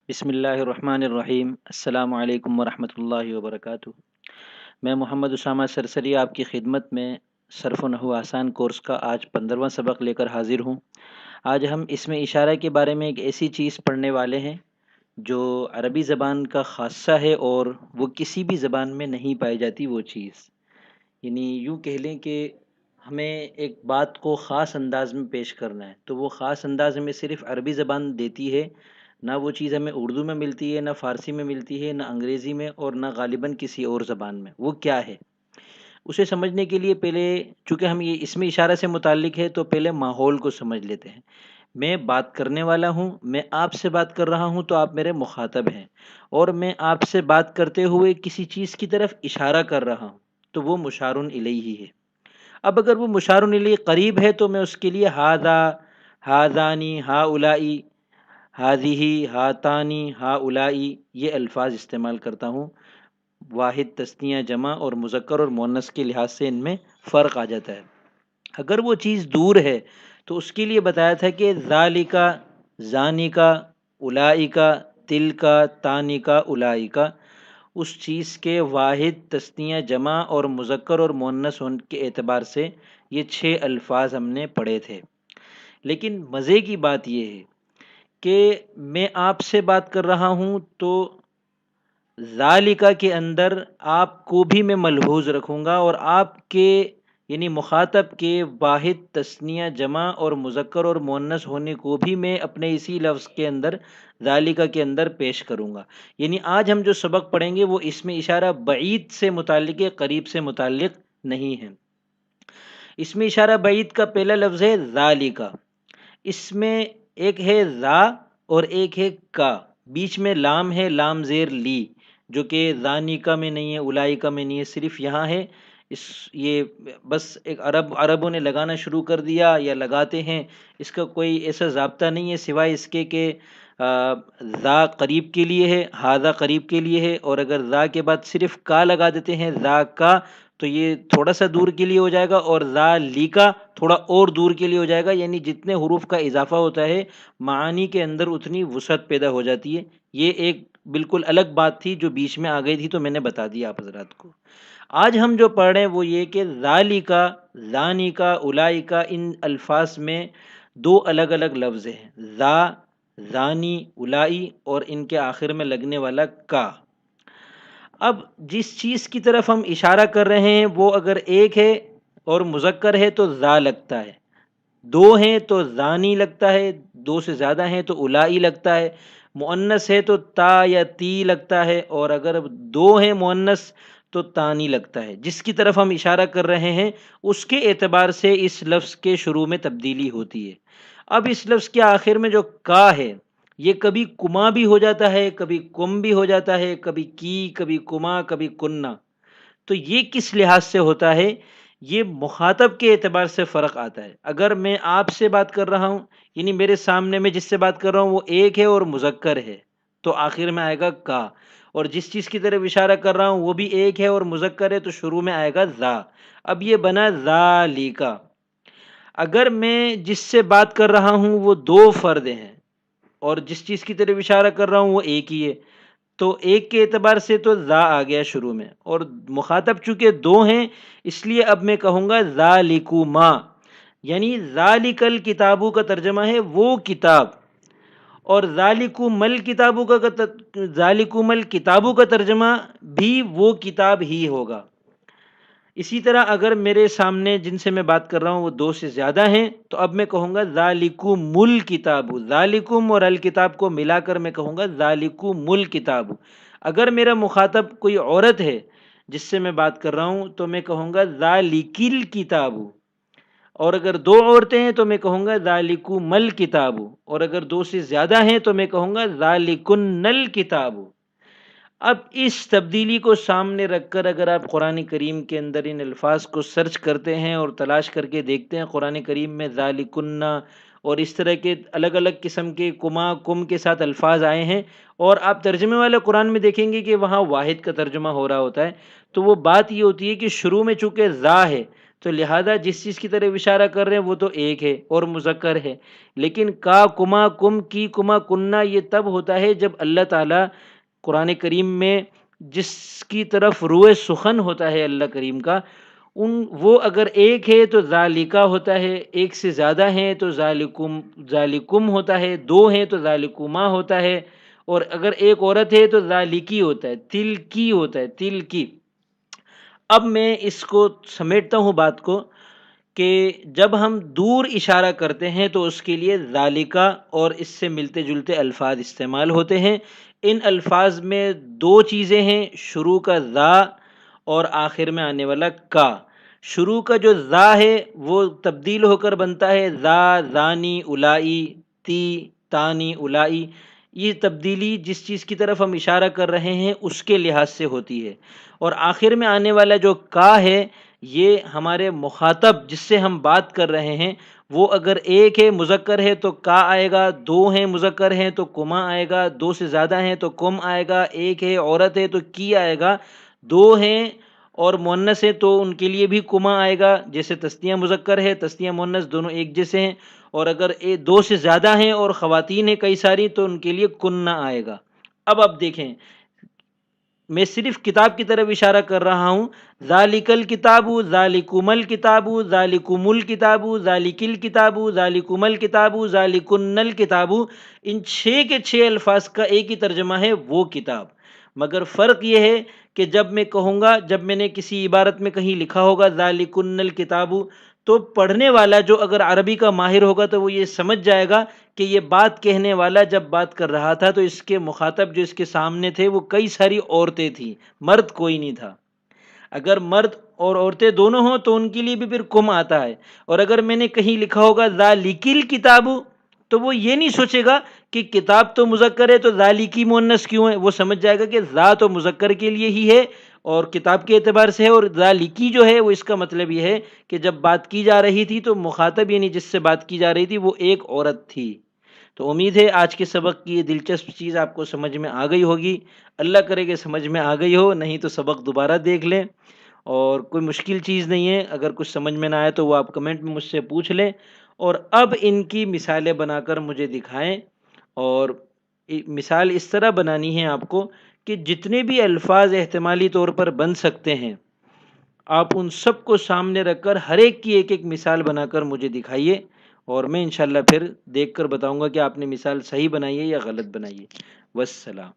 بسم اللہ الرحمن الرحیم۔ السلام علیکم ورحمۃ اللہ وبرکاتہ۔ میں محمد اسامہ سرسری آپ کی خدمت میں صرف و نحو آسان کورس کا آج 15واں سبق لے کر حاضر ہوں۔ آج ہم اس میں اشارہ کے بارے میں ایک ایسی چیز پڑھنے والے ہیں جو عربی زبان کا خاصہ ہے اور وہ کسی بھی زبان میں نہیں پائی جاتی وہ چیز، یعنی یوں کہہ لیں کہ ہمیں ایک بات کو خاص انداز میں پیش کرنا ہے تو وہ خاص انداز ہمیں صرف عربی زبان دیتی ہے، نہ وہ چیز ہمیں اردو میں ملتی ہے، نہ فارسی میں ملتی ہے، نہ انگریزی میں، اور نہ غالباً کسی اور زبان میں۔ وہ کیا ہے اسے سمجھنے کے لیے پہلے، چونکہ ہم یہ اس میں اشارہ سے متعلق ہے تو پہلے ماحول کو سمجھ لیتے ہیں۔ میں بات کرنے والا ہوں، میں آپ سے بات کر رہا ہوں تو آپ میرے مخاطب ہیں، اور میں آپ سے بات کرتے ہوئے کسی چیز کی طرف اشارہ کر رہا ہوں تو وہ مشار الیہ ہے۔ اب اگر وہ مشار الیہ قریب ہے تو میں اس کے لیے ہاذا، ہاذانی، ہاؤلائی، ہاذیہی، ہاتانی، ہاؤلائی یہ الفاظ استعمال کرتا ہوں۔ واحد، تثنیہ، جمع اور مذکر اور مؤنث کے لحاظ سے ان میں فرق آ جاتا ہے۔ اگر وہ چیز دور ہے تو اس کے لیے بتایا تھا کہ ذالکا، زانکا، اولئکا، تلکا، تانکا، اولئکا، اس چیز کے واحد، تثنیہ، جمع اور مذکر اور مؤنث ہونے کے اعتبار سے یہ 6 الفاظ ہم نے پڑھے تھے۔ لیکن مزے کی بات یہ ہے کہ میں آپ سے بات کر رہا ہوں تو ذالکا کے اندر آپ کو بھی میں ملحوظ رکھوں گا، اور آپ کے یعنی مخاطب کے واحد، تثنیہ، جمع اور مذکر اور مؤنث ہونے کو بھی میں اپنے اسی لفظ کے اندر، ذالکا کے اندر پیش کروں گا۔ یعنی آج ہم جو سبق پڑھیں گے وہ اس میں اشارہ بعید سے متعلق ہے، قریب سے متعلق نہیں ہے۔ اس میں اشارہ بعید کا پہلا لفظ ہے ذالکا۔ اس میں ایک ہے ذا اور ایک ہے کا، بیچ میں لام ہے، لام زیر لی، جو کہ ذانیکا میں نہیں ہے، اولائکا میں نہیں ہے، صرف یہاں ہے۔ یہ بس ایک عربوں نے لگانا شروع کر دیا یا لگاتے ہیں، اس کا کوئی ایسا ضابطہ نہیں ہے سوائے اس کے کہ ذا قریب کے لیے ہے، ہاذا قریب کے لیے ہے، اور اگر ذا کے بعد صرف کا لگا دیتے ہیں، ذا کا، تو یہ تھوڑا سا دور کے لیے ہو جائے گا، اور ذالکا تھوڑا اور دور کے لیے ہو جائے گا۔ یعنی جتنے حروف کا اضافہ ہوتا ہے معانی کے اندر اتنی وسعت پیدا ہو جاتی ہے۔ یہ ایک بالکل الگ بات تھی جو بیچ میں آ گئی تھی تو میں نے بتا دیا آپ حضرات کو۔ آج ہم جو پڑھ رہے ہیں وہ یہ کہ ذالکا، ذانکا، اولئکا، ان الفاظ میں 2 الگ الگ لفظ ہیں، ذا، ذانی، اولائی، اور ان کے آخر میں لگنے والا کا۔ اب جس چیز کی طرف ہم اشارہ کر رہے ہیں وہ اگر ایک ہے اور مذکر ہے تو ذا لگتا ہے، 2 ہیں تو ذانی لگتا ہے، 2 سے زیادہ ہیں تو اولائی لگتا ہے، مؤنث ہے تو تا یا تی لگتا ہے، اور اگر 2 ہیں مؤنث تو تانی لگتا ہے۔ جس کی طرف ہم اشارہ کر رہے ہیں اس کے اعتبار سے اس لفظ کے شروع میں تبدیلی ہوتی ہے۔ اب اس لفظ کے آخر میں جو کا ہے یہ کبھی کما بھی ہو جاتا ہے، کبھی کم بھی ہو جاتا ہے، کبھی کی، کبھی کما، کبھی کننا۔ تو یہ کس لحاظ سے ہوتا ہے؟ یہ مخاطب کے اعتبار سے فرق آتا ہے۔ اگر میں آپ سے بات کر رہا ہوں، یعنی میرے سامنے میں جس سے بات کر رہا ہوں وہ ایک ہے اور مذکر ہے، تو آخر میں آئے گا کا، اور جس چیز کی طرف اشارہ کر رہا ہوں وہ بھی ایک ہے اور مذکر ہے تو شروع میں آئے گا ذا۔ اب یہ بنا ذالکا۔ اگر میں جس سے بات کر رہا ہوں وہ 2 فرد ہیں اور جس چیز کی طرف اشارہ کر رہا ہوں وہ ایک ہی ہے، تو ایک کے اعتبار سے تو ذا آ گیا شروع میں، اور مخاطب چونکہ 2 ہیں اس لیے اب میں کہوں گا ذالکما، یعنی ذالک الکتابو کا ترجمہ ہے وہ کتاب، اور ذالکم الکتابو کا ترجمہ بھی وہ کتاب ہی ہوگا۔ اسی طرح اگر میرے سامنے جن سے میں بات کر رہا ہوں وہ 2 سے زیادہ ہیں تو اب میں کہوں گا ذالکم الکتاب، ذالکم اور الکتاب کو ملا کر میں کہوں گا ذالکم الکتاب۔ اگر میرا مخاطب کوئی عورت ہے جس سے میں بات کر رہا ہوں تو میں کہوں گا ذالک الکتاب، اور اگر 2 عورتیں ہیں تو میں کہوں گا ذالکم الکتاب، اور اگر 2 سے زیادہ ہیں تو میں کہوں گا ذالکن الکتاب۔ اب اس تبدیلی کو سامنے رکھ کر اگر آپ قرآن کریم کے اندر ان الفاظ کو سرچ کرتے ہیں اور تلاش کر کے دیکھتے ہیں، قرآن کریم میں ذالکن اور اس طرح کے الگ الگ قسم کے کما، کم کے ساتھ الفاظ آئے ہیں، اور آپ ترجمے والے قرآن میں دیکھیں گے کہ وہاں واحد کا ترجمہ ہو رہا ہوتا ہے، تو وہ بات یہ ہوتی ہے کہ شروع میں چونکہ ذا ہے، تو لہذا جس چیز کی طرف اشارہ کر رہے ہیں وہ تو ایک ہے اور مذکر ہے، لیکن کا کما کم کی کما کننا یہ تب ہوتا ہے جب اللہ تعالیٰ قرآن کریم میں جس کی طرف روئے سخن ہوتا ہے اللہ کریم کا، وہ اگر ایک ہے تو ذالکا ہوتا ہے، ایک سے زیادہ ہیں تو ذالکم ذالکم ہوتا ہے، دو ہیں تو ذالکما ہوتا ہے، اور اگر ایک عورت ہے تو ذالکی ہوتا ہے، تل کی ہوتا ہے، تل کی۔ اب میں اس کو سمیٹتا ہوں بات کو کہ جب ہم دور اشارہ کرتے ہیں تو اس کے لیے ذالکا اور اس سے ملتے جلتے الفاظ استعمال ہوتے ہیں۔ ان الفاظ میں دو چیزیں ہیں، شروع کا ذا اور آخر میں آنے والا کا۔ شروع کا جو ذا ہے وہ تبدیل ہو کر بنتا ہے ذا، ذانی، الائی، تی، تانی، الائی۔ یہ تبدیلی جس چیز کی طرف ہم اشارہ کر رہے ہیں اس کے لحاظ سے ہوتی ہے، اور آخر میں آنے والا جو کا ہے یہ ہمارے مخاطب جس سے ہم بات کر رہے ہیں، وہ اگر ایک ہے مذکر ہے تو کا آئے گا، دو ہیں مذکر ہیں تو کما آئے گا، دو سے زیادہ ہیں تو کم آئے گا، ایک ہے عورت ہے تو کی آئے گا، دو ہیں اور مؤنث ہے تو ان کے لیے بھی کما آئے گا، جیسے تثنیہ مذکر ہے تثنیہ مؤنث دونوں ایک جیسے ہیں، اور اگر دو سے زیادہ ہیں اور خواتین ہیں کئی ساری تو ان کے لیے کننا آئے گا۔ اب دیکھیں، میں صرف کتاب کی طرف اشارہ کر رہا ہوں، ذالک الکتاب، ذالکم الکتاب، ذالکم الکتاب، ذالک الکتاب، ذالکم الکتاب، ذالکن الکتاب، ان 6 کے 6 الفاظ کا ایک ہی ترجمہ ہے وہ کتاب، مگر فرق یہ ہے کہ جب میں کہوں گا، جب میں نے کسی عبارت میں کہیں لکھا ہوگا ذالکن الکتاب، تو پڑھنے والا جو اگر عربی کا ماہر ہوگا تو وہ یہ سمجھ جائے گا کہ یہ بات کہنے والا جب بات کر رہا تھا تو اس کے مخاطب جو اس کے سامنے تھے وہ کئی ساری عورتیں تھیں، مرد کوئی نہیں تھا۔ اگر مرد اور عورتیں دونوں ہوں تو ان کے لیے بھی پھر کم آتا ہے، اور اگر میں نے کہیں لکھا ہوگا ذالکل کتاب تو وہ یہ نہیں سوچے گا کہ کتاب تو مذکر ہے تو ذالکی مؤنث کیوں ہے، وہ سمجھ جائے گا کہ ذا تو مذکر کے لیے ہی ہے اور کتاب کے اعتبار سے ہے، اور ذالکی جو ہے وہ اس کا مطلب یہ ہے کہ جب بات کی جا رہی تھی تو مخاطب یعنی جس سے بات کی جا رہی تھی وہ ایک عورت تھی۔ تو امید ہے آج کے سبق کی یہ دلچسپ چیز آپ کو سمجھ میں آ گئی ہوگی، اللہ کرے کہ سمجھ میں آ گئی ہو، نہیں تو سبق دوبارہ دیکھ لیں، اور کوئی مشکل چیز نہیں ہے، اگر کچھ سمجھ میں نہ آئے تو وہ آپ کمنٹ میں مجھ سے پوچھ لیں، اور اب ان کی مثالیں بنا کر مجھے دکھائیں، اور مثال اس طرح بنانی ہے آپ کو کہ جتنے بھی الفاظ احتمالی طور پر بن سکتے ہیں آپ ان سب کو سامنے رکھ کر ہر ایک کی ایک ایک مثال بنا کر مجھے دکھائیے، اور میں انشاءاللہ پھر دیکھ کر بتاؤں گا کہ آپ نے مثال صحیح بنائی ہے یا غلط بنائی ہے۔ والسلام۔